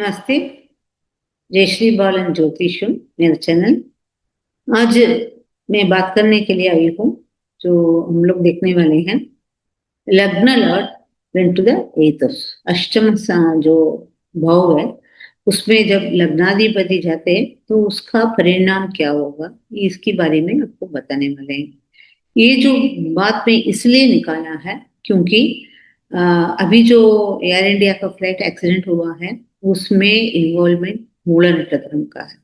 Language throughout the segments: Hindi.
नमस्ते। जयश्री बालन ज्योतिषम मेरा चैनल। आज मैं बात करने के लिए आई हूँ जो हम लोग देखने वाले हैं। लग्न lord went to the eighth house, जो भाव है उसमें जब लग्नाधिपति जाते हैं तो उसका परिणाम क्या होगा, इसके बारे में आपको बताने वाले हैं। ये जो बात मैं इसलिए निकाला है क्योंकि अ, अभी जो एयर इंडिया का फ्लाइट एक्सीडेंट हुआ है उसमें इन्वॉल्वमेंट मूल नक्षत्र का है।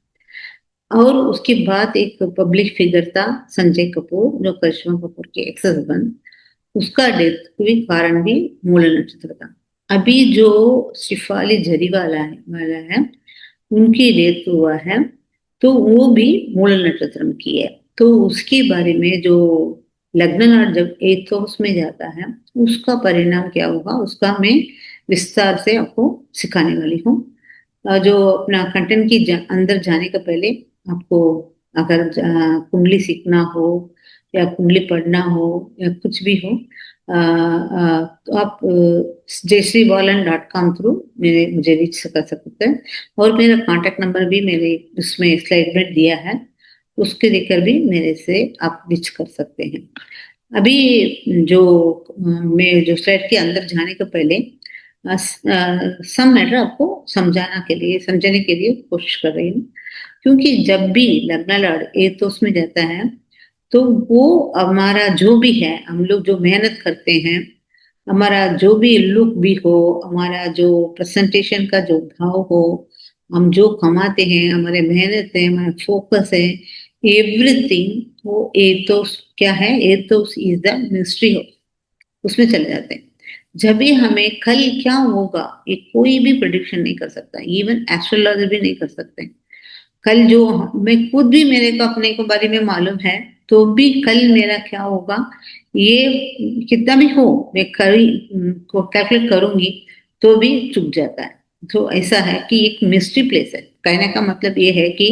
और उसके बाद एक पब्लिक फिगर था संजय कपूर, जो करिश्मा कपूर के एक्स हस्बैंड, उसका डेथ हुई कारण भी मूल नक्षत्र था। अभी जो शिफाली झरीवाला है उनकी डेथ हुआ है, तो वो भी मूल नक्षत्र की है। तो उसके बारे में जो लग्न नाट जब एथ हाउस में जाता है उसका परिणाम क्या होगा उसका मैं विस्तार से आपको सिखाने वाली हूँ। जो अपना कंटेंट की अंदर जाने का पहले आपको अगर कुंडली सीखना हो या कुंडली पढ़ना हो या कुछ भी हो, तो आप jayshreebalan.com थ्रू मेरे मुझे रीच कर सकते हैं। और मेरा कांटेक्ट नंबर भी मेरे उसमें स्लाइड में दिया है, उसके देकर भी मेरे से आप रीच कर सकते हैं। अभी जो मैं जो स्लाइड के अंदर जाने के पहले सम मैटर आपको समझाने के लिए कोशिश कर रही हूँ। क्योंकि जब भी लग्न लॉर्ड एथोस में जाता है तो वो हमारा जो भी है, हम लोग जो मेहनत करते हैं, हमारा जो भी लुक भी हो, हमारा जो प्रेजेंटेशन का जो भाव हो, हम जो कमाते हैं, हमारे मेहनत है, हमारा फोकस है, एवरीथिंग वो एथोस क्या है, Athos is the ministry of, उसमें चले जाते हैं। जब भी हमें कल क्या होगा ये कोई भी प्रिडिक्शन नहीं कर सकता, इवन एस्ट्रोलॉजर भी नहीं कर सकते। कल जो मैं खुद भी मेरे को अपने को बारे में मालूम है तो भी कल मेरा क्या होगा ये कितना भी हो मैं करी को कैलकुलेट करूंगी तो भी चुक जाता है। तो ऐसा है कि एक मिस्ट्री प्लेस है। कहने का मतलब ये है कि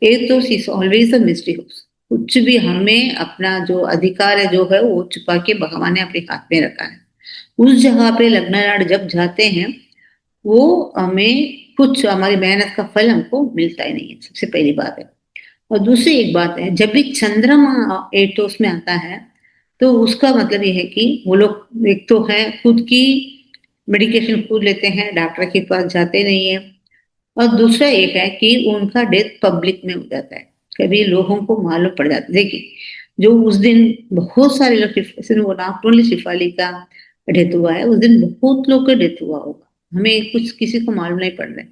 ये तो is always a mystery house. कुछ भी हमें अपना जो अधिकार है जो है वो छुपा के भगवान ने अपने हाथ में रखा है। उस जगह पे लग्न जब जाते हैं वो हमें कुछ हमारी मेहनत का फल हमको मिलता ही नहीं है, सबसे पहली बात है। और दूसरी एक बात है, जब भी चंद्रमा एटोस में आता है तो उसका मतलब ये है कि वो लोग एक तो है खुद की मेडिकेशन खुद लेते हैं, डॉक्टर के पास जाते नहीं है। और दूसरा एक है कि उनका डेथ पब्लिक में हो जाता है, कभी लोगों को मालूम पड़ जाता है। देखिए जो उस दिन बहुत सारे लोग, वो नॉट ओनली शिफाली का डेथ हुआ है, उस दिन बहुत लोग का डेथ हुआ होगा, हमें कुछ किसी को मालूम नहीं पड़ रहा है।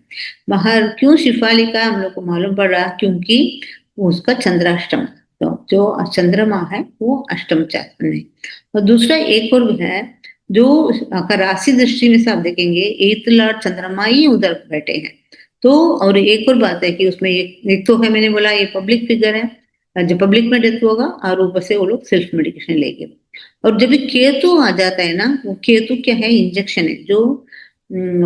बाहर क्यों शिफाली का हम लोग को मालूम पड़ रहा है, क्योंकि उसका चंद्राष्टम, तो जो चंद्रमा है वो अष्टम चांद है। और दूसरा एक और है, जो अगर राशि दृष्टि में से आप देखेंगे एट लॉर्ड चंद्रमा ही उधर बैठे हैं। तो और एक और बात है कि उसमें एक तो है, मैंने बोला ये पब्लिक फिगर है, जो पब्लिक में डेथ होगा और ऊपर से वो लोग सेल्फ मेडिकेशन लेंगे। और जब भी केतु आ जाता है ना, वो केतु क्या है, इंजेक्शन है, जो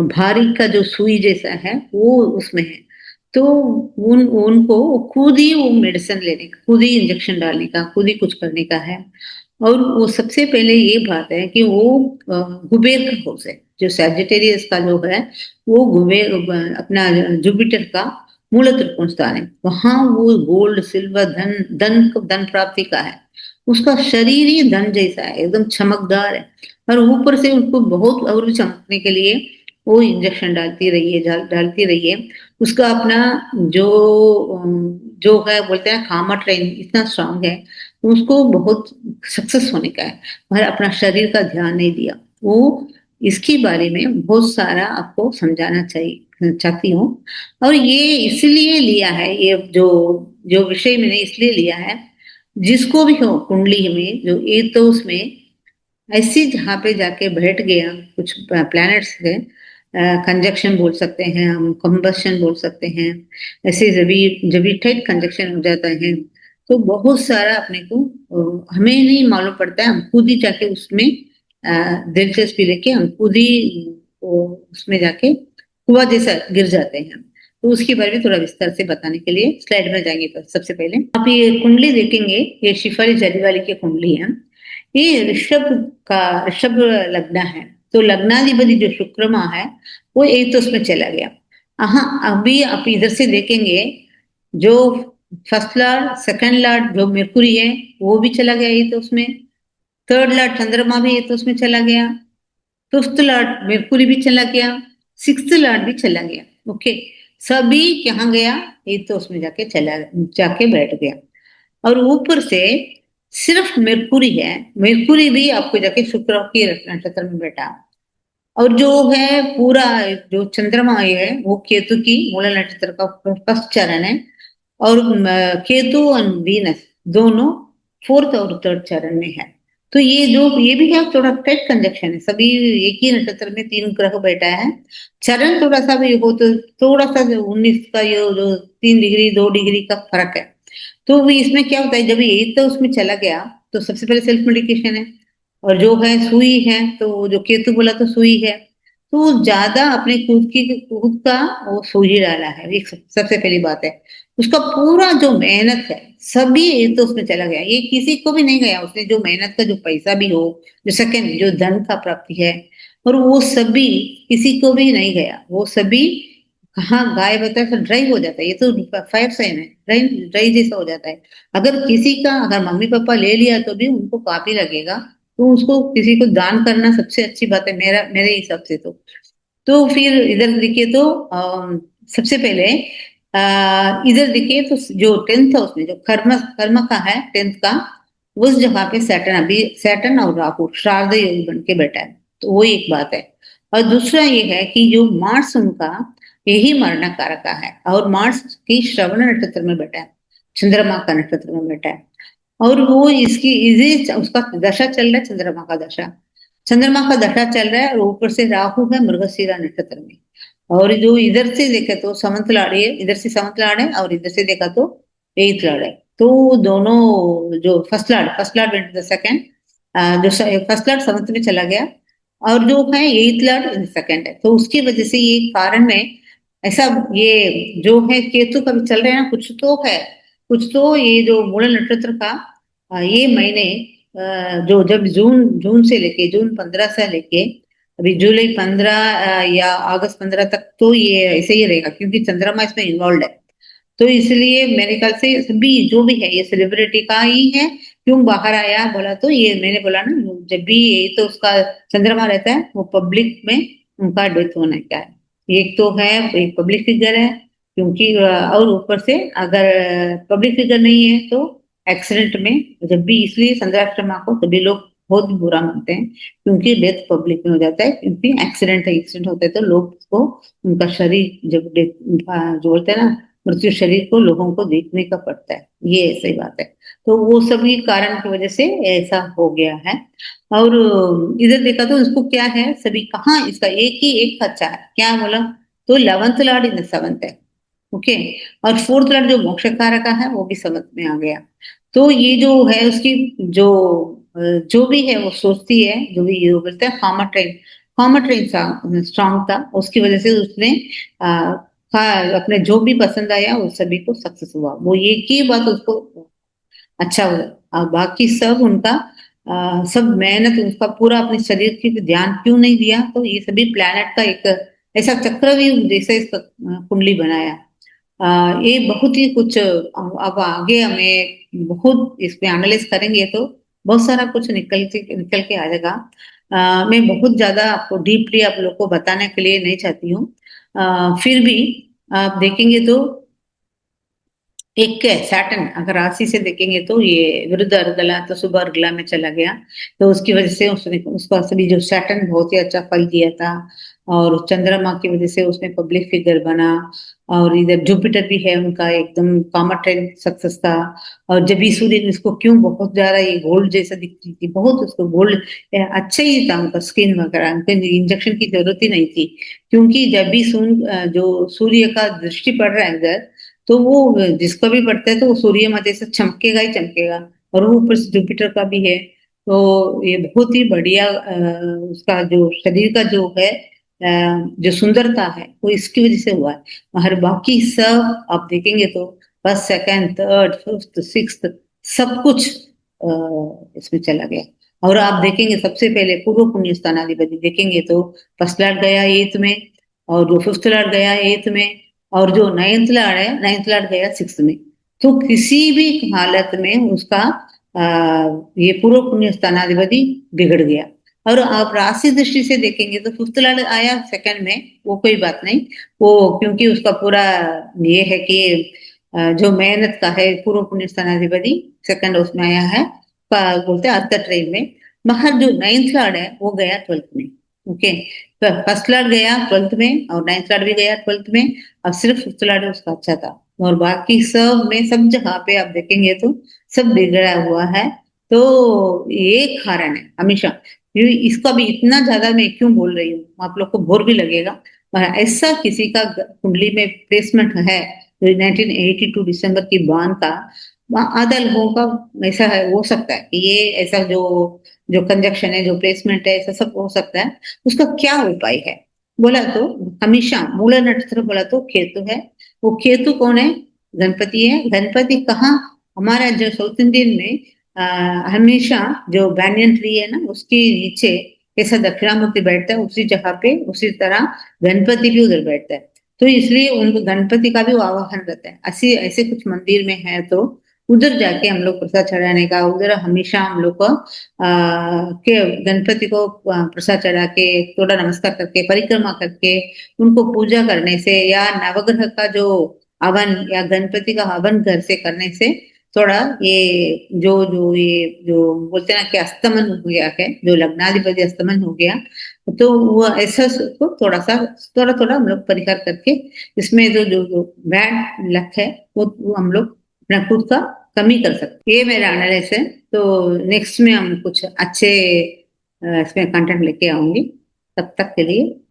भारी का जो सुई जैसा है वो उसमें है। तो उनको खुद ही वो मेडिसिन लेने का, खुद ही इंजेक्शन डालने का, खुद ही कुछ करने का है। और वो सबसे पहले ये बात है कि वो कुबेर का हाउस है, जो सैजिटेरियस का जो है वो कुबेर अपना जुपिटर का मूल त्रिकोण स्थान है। वहां वो गोल्ड सिल्वर धन धन धन प्राप्ति का है। उसका शरीर ही धन जैसा है, एकदम चमकदार है। और ऊपर से उसको बहुत और भी चमकने के लिए वो इंजेक्शन डालती रही है। उसका अपना जो जो है बोलते हैं कामा ट्रेन इतना स्ट्रांग है, उसको बहुत सक्सेस होने का है, पर अपना शरीर का ध्यान नहीं दिया वो। इसके बारे में बहुत सारा आपको समझाना चाहिए चाहती हूँ। और ये इसलिए लिया है, ये जो जो विषय मैंने इसलिए लिया है, जिसको भी हो कुंडली में जो ये तो उसमें ऐसी जहाँ पे जाके बैठ गया, कुछ प्लैनेट्स है, कंजक्शन बोल सकते हैं हम, कंबशन बोल सकते हैं। ऐसे जब भी टाइट कंजक्शन हो जाता है तो बहुत सारा अपने को हमें नहीं मालूम पड़ता है, हम खुद ही जाके उसमें दिलचस्पी लेके हम खुद ही उसमें जाके कुआं जैसा गिर जाते हैं। तो उसके बारे में थोड़ा विस्तार से बताने के लिए स्लाइड में जाएंगे। पर सबसे पहले आप ये कुंडली देखेंगे, ये शिफाली जरीवाली की कुंडली है। ये ऋषभ लग्न है। तो लग्नाधिपति जो शुक्रमा है वो एक तो उसमें चला गया। हाँ, अभी आप इधर से देखेंगे, जो फर्स्ट लॉर्ड सेकंड लॉर्ड जो मेरकुरी है वो भी चला गया ये तो उसमें, थर्ड लॉर्ड चंद्रमा भी ये तो उसमें चला गया, फिफ्थ लॉर्ड मेरकुरी भी चला गया, सिक्स्थ लॉर्ड भी चला गया। ओके, सभी कहाँ गया, ये तो उसमें जाके बैठ गया। और ऊपर से सिर्फ मेरकुरी है, मेरकुरी भी आपको जाके शुक्र के नक्षत्र में बैठा। और जो है पूरा जो चंद्रमा है वो केतु की मूल नक्षत्र का फर्स्ट चरण है। और केतु और वीनस दोनों फोर्थ और थर्ड चरण में है। तो ये भी क्या थोड़ा टाइट कंजक्शन है, सभी एक ही नक्षत्र में तीन ग्रह बैठा है। चरण थोड़ा सा भी हो तो थोड़ा सा 19 का ये जो 3 डिग्री 2 डिग्री का फर्क है। तो भी इसमें क्या होता है, जब ये तो उसमें चला गया तो सबसे पहले सेल्फ मेडिकेशन है। और जो है सुई है, तो जो केतु बोला तो सुई है, तो ज्यादा अपने खुद का वो सूझी डाला है, एक सबसे पहली बात है। उसका पूरा जो मेहनत है सभी ये तो उसमें चला गया, ये किसी को भी नहीं गया, उसने जो मेहनत का जो पैसा भी हो, जो सेकंड जो धन का प्राप्ति है, और वो सभी किसी को भी नहीं गया, वो सभी कहाँ गायब होता है, ड्राई हो जाता है। ये तो 5 साइन है, ड्राई ड्राई जैसा हो जाता है। अगर किसी का अगर मम्मी पापा ले लिया तो भी उनको काफी लगेगा, तो उसको किसी को दान करना सबसे अच्छी बात है, मेरे हिसाब से तो फिर इधर देखिए तो सबसे पहले इधर देखिए तो जो टेंथ है उसमें जो कर्म कर्म का है टेंथ का, उस जगह पे सैटर्न, अभी सैटर्न और राहु श्राद्ध योग बन के बैठा है, तो वो एक बात है। और दूसरा ये है कि जो मार्स उनका यही मरण कारक है, और मार्स की श्रवण नक्षत्र में बैठा है, चंद्रमा का नक्षत्र में बैठा है। और वो इसकी इसी उसका दशा चल रहा है, चंद्रमा का दशा चल रहा है, और ऊपर से राहु है मृगशीरा नक्षत्र में। और जो इधर से देखे तो समंत लाड़ी है, इधर से समंत लाड़ है, और इधर से देखा तो एथ लाड़ है। तो दोनों जो first Lord went the second, जो फर्स्ट लार्ड समंत में चला गया, और जो है एथ लार्ड सेकंड है, तो उसकी वजह से ये कारण में ऐसा ये जो है केतु का भी चल रहा है ना, कुछ तो है, कुछ तो ये जो मूल नक्षत्र का ये महीने जो जब जून जून से लेके जून 15 से लेके अभी जुलाई 15 या अगस्त 15 तक तो ये ऐसे ही रहेगा, क्योंकि चंद्रमा इसमें इन्वॉल्व है। तो इसलिए मेरे ख्याल से सभी जो भी है ये सेलिब्रिटी का ही है। क्यों बाहर आया बोला तो ये मैंने बोला ना, जब भी ये तो उसका चंद्रमा रहता है वो पब्लिक में उनका डेथ होने का है। एक तो है, एक पब्लिक फिगर है, क्योंकि और ऊपर से अगर पब्लिक फिगर नहीं है तो एक्सीडेंट में जब भी, इसलिए चंद्राष्टमा को सभी लोग बहुत बुरा मानते हैं, क्योंकि डेथ पब्लिक में हो जाता है, क्योंकि एक्सीडेंट होते हैं तो लोग उसको उनका शरीर जब डेथ जो बोलते हैं ना मृत्यु शरीर को लोगों को देखने का पड़ता है, ये ऐसी बात है। तो वो सभी कारण की वजह से ऐसा हो गया है। और इधर देखा तो इसको क्या है, सभी कहाँ इसका एक ही एक अच्छा है, क्या बोला तो 11th लॉर्ड इन 7th है। ओके, और फोर्थ लॉर्ड जो मोक्ष कारक का है वो भी 7th में आ गया। तो ये जो है उसकी जो जो भी है वो सोचती है, जो भी ये बोलते हैं फार्मर ट्रेन स्ट्रांग था, उसकी वजह से उसने अपने जो भी पसंद आया वो सभी को सक्सेस हुआ, वो एक ही बात उसको अच्छा हुआ। और बाकी सब उनका सब मेहनत उनका पूरा अपने शरीर की भी ध्यान क्यों नहीं दिया, तो ये सभी प्लैनेट का एक ऐसा चक्रव्यूह जैसे इसका कुंडली बनाया। ये बहुत ही कुछ अब आगे हमें बहुत इसमें एनालाइज करेंगे तो बहुत सारा कुछ निकल के आ जाएगा। मैं बहुत ज्यादा आपको डीपली आप लोग को बताने के लिए नहीं चाहती हूँ। फिर भी आप देखेंगे तो एक है सैटर्न, अगर राशि से देखेंगे तो ये विरुद्ध अर्गला तो शुभ अर्गला में चला गया, तो उसकी वजह से उसने उसको सभी जो सैटर्न बहुत ही अच्छा फल दिया था, और चंद्रमा की वजह से उसमें पब्लिक फिगर बना। और इधर जुपिटर भी है उनका एकदम कॉमर्ट ट्रेंड सक्सेस था। और जब भी सूर्य इसको क्यों बहुत ज्यादा ये गोल्ड जैसा दिखती थी, बहुत उसको गोल्ड अच्छा ही था, उनका स्किन वगैरह, उनको इंजेक्शन की जरूरत ही नहीं थी, क्योंकि जब भी जो सूर्य का दृष्टि पड़ रहा है इधर, तो वो जिसको भी पढ़ता है तो वो सूर्य माते से चमकेगा ही चमकेगा। और वो ऊपर से जुपिटर का भी है, तो ये बहुत ही बढ़िया उसका जो शरीर का जो है जो सुंदरता है वो इसकी वजह से हुआ है। हर बाकी सब आप देखेंगे तो first second third fifth sixth सब कुछ इसमें चला गया। और आप देखेंगे सबसे पहले पूर्व पुण्य स्थानाधिपति देखेंगे तो फर्स्ट लॉर्ड गया एथ में, और जो फिफ्थ लॉर्ड गया एथ में, और जो नाइन्थ लॉर्ड है, नाइन्थ लॉर्ड गया सिक्स्थ में। तो किसी भी हालत में उसका ये पूर्व पुण्य स्थानाधिपति बिगड़ गया। और आप राशि दृष्टि से देखेंगे तो फिफ्थ लॉर्ड आया सेकंड में, वो कोई बात नहीं, वो क्योंकि उसका पूरा ये है कि जो मेहनत का है, पूर्व पुण्य स्थानाधिपति सेकंड उसमें आया है, बोलते हैं अर्थ ट्रेन में। मगर जो नाइन्थ लॉर्ड है वो गया ट्वेल्थ में। ओके, तो फर्स्ट लॉर्ड गया ट्वेल्थ में और नाइन्थ लॉर्ड भी गया ट्वेल्थ में, अब सिर्फ फिफ्थ लॉर्ड उसका अच्छा था। और बाकी सब में, सब जगह पे आप देखेंगे तो सब बिगड़ा हुआ है। तो ये कारण है हमेशा। इसका भी इतना ज्यादा मैं क्यों बोल रही हूँ, आप लोग को बोर भी लगेगा, पर ऐसा किसी का कुंडली में प्लेसमेंट है 1982 दिसंबर की बान का, आधा लोगों का ऐसा है, हो सकता है कि ये ऐसा जो जो कंजक्शन है, जो प्लेसमेंट है, ऐसा सब हो सकता है। उसका क्या उपाय है बोला तो, हमेशा मूल नक्षत्र बोला तो केतु है। वो केतु कौन है? गणपति है। गणपति कहाँ? हमारा जो साउथ इंडियन में हमेशा जो बैनियन ट्री है ना, उसके नीचे कैसा दक्षिणामूर्ति बैठता है, उसी जगह पे उसी तरह गणपति भी उधर बैठता है। तो इसलिए उनको गणपति का भी वो आवाहन रहता है। ऐसे ऐसे कुछ मंदिर में है तो उधर जाके हम लोग प्रसाद चढ़ाने का, उधर हमेशा हम लोग को के गणपति को प्रसाद चढ़ा के, थोड़ा नमस्कार करके, परिक्रमा करके, उनको पूजा करने से, या नवग्रह का जो हवन या गणपति का हवन घर से करने से थोड़ा ये जो बोलते हैं ना कि अस्तमन हो गया है, जो लग्नाधिपति अस्तमन हो गया, तो वो ऐसा को थोड़ा थोड़ा हम लोग परिहार करके, इसमें जो बैड लक है वो हम लोग अपना खुद का कमी कर सकते हैं। ये मेरा एनालिसिस है। तो नेक्स्ट में हम कुछ अच्छे इसमें कंटेंट लेके आऊंगी। तब तक के लिए